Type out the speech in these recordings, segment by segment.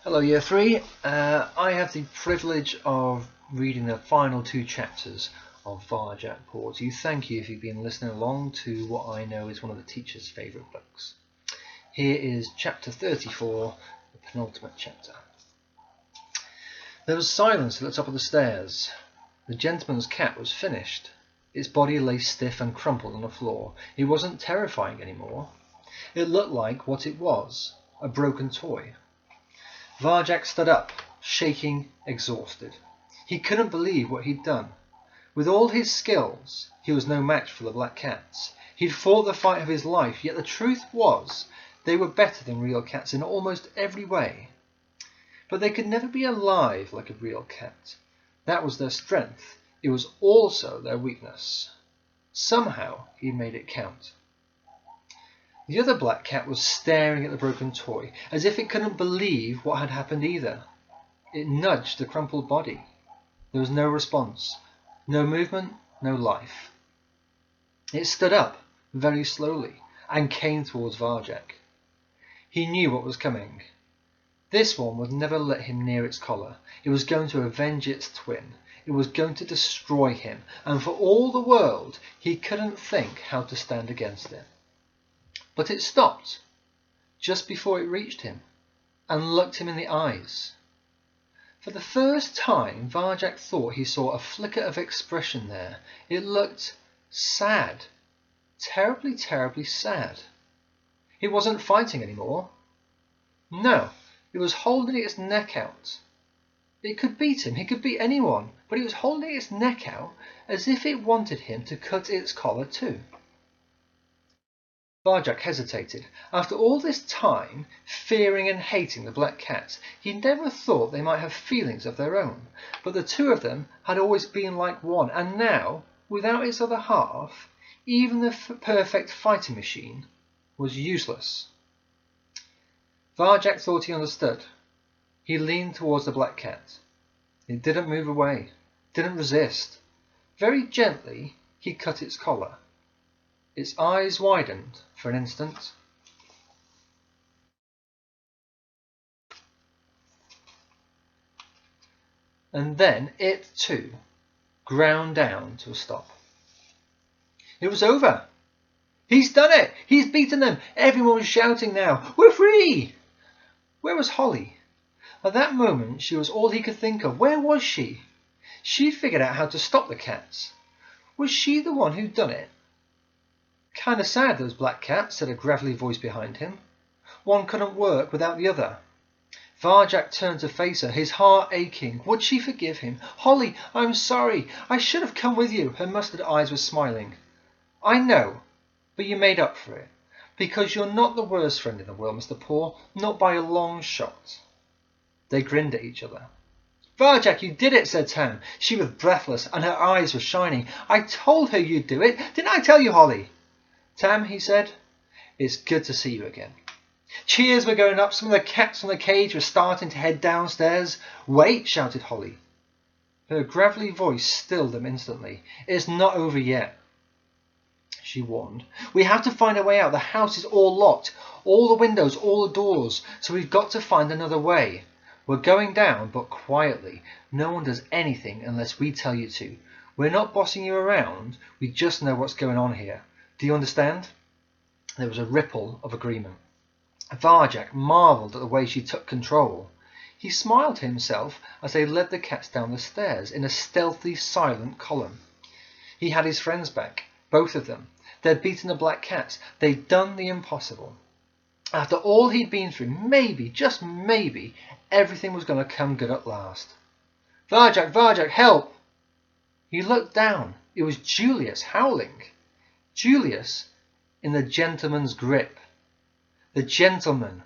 Hello Year 3, I have the privilege of reading the final two chapters of Varjak Paw to you. Thank you if you've been listening along to what I know is one of the teacher's favourite books. Here is chapter 34, the penultimate chapter. There was silence at the top of the stairs. The gentleman's cat was finished. Its body lay stiff and crumpled on the floor. It wasn't terrifying anymore. It looked like what it was, a broken toy. Varjak stood up, shaking, exhausted. He couldn't believe what he'd done. With all his skills, he was no match for the black cats. He'd fought the fight of his life, yet the truth was they were better than real cats in almost every way. But they could never be alive like a real cat. That was their strength. It was also their weakness. Somehow he made it count. The other black cat was staring at the broken toy, as if it couldn't believe what had happened either. It nudged the crumpled body. There was no response, no movement, no life. It stood up, very slowly, and came towards Varjak. He knew what was coming. This one would never let him near its collar. It was going to avenge its twin. It was going to destroy him, and for all the world, he couldn't think how to stand against it. But it stopped, just before it reached him, and looked him in the eyes. For the first time, Varjak thought he saw a flicker of expression there. It looked sad, terribly, terribly sad. It wasn't fighting anymore. No, it was holding its neck out. It could beat him, it could beat anyone, but it was holding its neck out as if it wanted him to cut its collar too. Varjak hesitated. After all this time, fearing and hating the black cats, he never thought they might have feelings of their own. But the two of them had always been like one, and now, without its other half, even the perfect fighting machine was useless. Varjak thought he understood. He leaned towards the black cat. It didn't move away, didn't resist. Very gently, he cut its collar. Its eyes widened for an instant. And then it, too, ground down to a stop. It was over. He's done it! He's beaten them! Everyone was shouting now. We're free! Where was Holly? At that moment, she was all he could think of. Where was she? She'd figured out how to stop the cats. Was she the one who'd done it? Kinda sad, those black cats, said a gravelly voice behind him. One couldn't work without the other. Varjak turned to face her, his heart aching. Would she forgive him? Holly, I'm sorry. I should have come with you. Her mustard eyes were smiling. I know, but you made up for it. Because you're not the worst friend in the world, Mr. Paw, not by a long shot. They grinned at each other. Varjak, you did it, said Tam. She was breathless, and her eyes were shining. I told her you'd do it. Didn't I tell you, Holly? Tam, he said, it's good to see you again. Cheers were going up. Some of the cats on the cage were starting to head downstairs. Wait, shouted Holly. Her gravelly voice stilled them instantly. It's not over yet, she warned. We have to find a way out. The house is all locked. All the windows, all the doors. So we've got to find another way. We're going down, but quietly. No one does anything unless we tell you to. We're not bossing you around. We just know what's going on here. Do you understand? There was a ripple of agreement. Varjak marvelled at the way she took control. He smiled to himself as they led the cats down the stairs in a stealthy, silent column. He had his friends back, both of them. They'd beaten the black cats. They'd done the impossible. After all he'd been through, maybe, just maybe, everything was going to come good at last. Varjak, Varjak, help! He looked down. It was Julius howling. Julius in the gentleman's grip. The gentleman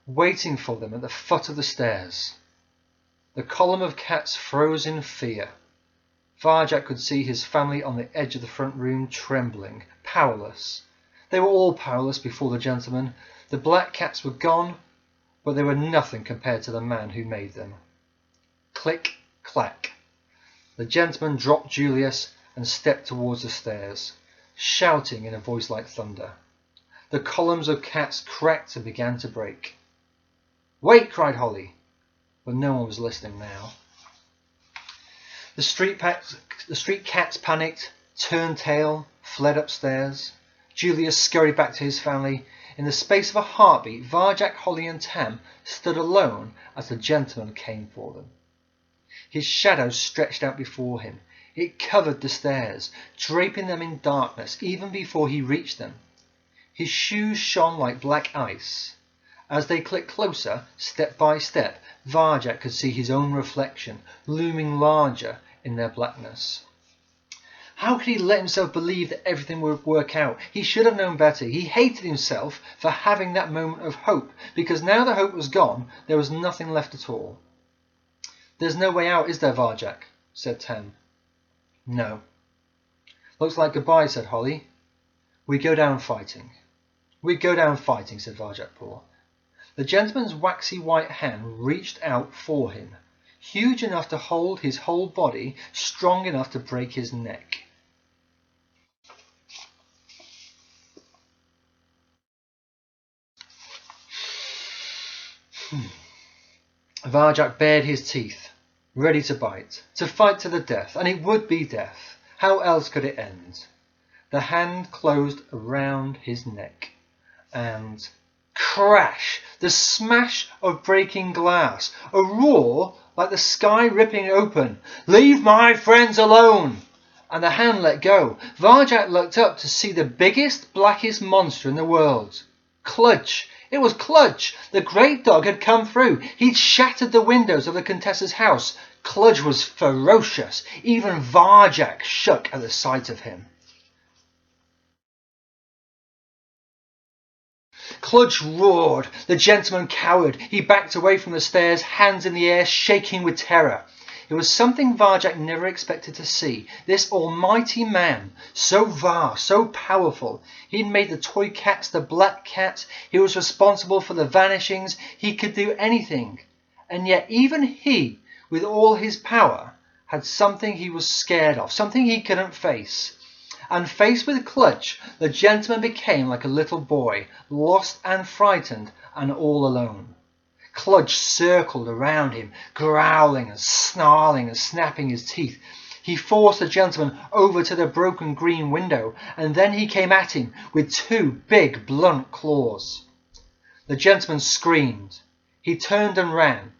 waiting for them at the foot of the stairs. The column of cats froze in fear. Varjak could see his family on the edge of the front room trembling, powerless. They were all powerless before the gentleman. The black cats were gone, but they were nothing compared to the man who made them. Click, clack. The gentleman dropped Julius and stepped towards the stairs, shouting in a voice like thunder. The columns of cats cracked and began to break. Wait, cried Holly. but no one was listening now. The street cats panicked, turned tail, fled upstairs. Julius scurried back to his family. In the space of a heartbeat, Varjak, Holly and Tam stood alone as the gentleman came for them. His shadow stretched out before him. It covered the stairs, draping them in darkness even before he reached them. His shoes shone like black ice. As they clicked closer, step by step, Varjak could see his own reflection, looming larger in their blackness. How could he let himself believe that everything would work out? He should have known better. He hated himself for having that moment of hope, because now the hope was gone, there was nothing left at all. "There's no way out, is there, Varjak?" said Tam. "No." "Looks like goodbye," said Holly. "We go down fighting." "We go down fighting," said Varjak Paw. The gentleman's waxy white hand reached out for him, huge enough to hold his whole body, strong enough to break his neck. Varjak bared his teeth, ready to bite, to fight to the death, and it would be death. How else could it end? The hand closed around his neck, and crash! The smash of breaking glass, a roar like the sky ripping open. "Leave my friends alone!" And the hand let go. Varjak looked up to see the biggest, blackest monster in the world. Kludge! It was Kludge! The great dog had come through. He'd shattered the windows of the Contessa's house. Kludge was ferocious. Even Varjak shook at the sight of him. Kludge roared. The gentleman cowered. He backed away from the stairs, hands in the air, shaking with terror. It was something Varjak never expected to see. This almighty man, so vast, so powerful. He'd made the toy cats, the black cats. He was responsible for the vanishings. He could do anything. And yet even he, with all his power, had something he was scared of, something he couldn't face. And faced with Kludge, the gentleman became like a little boy, lost and frightened and all alone. Kludge circled around him, growling and snarling and snapping his teeth. He forced the gentleman over to the broken green window, and then he came at him with two big blunt claws. The gentleman screamed. He turned and ran.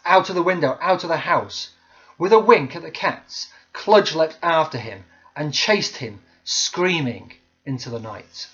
Out of the window, out of the house. With a wink at the cats, Kludge leapt after him and chased him, screaming, into the night.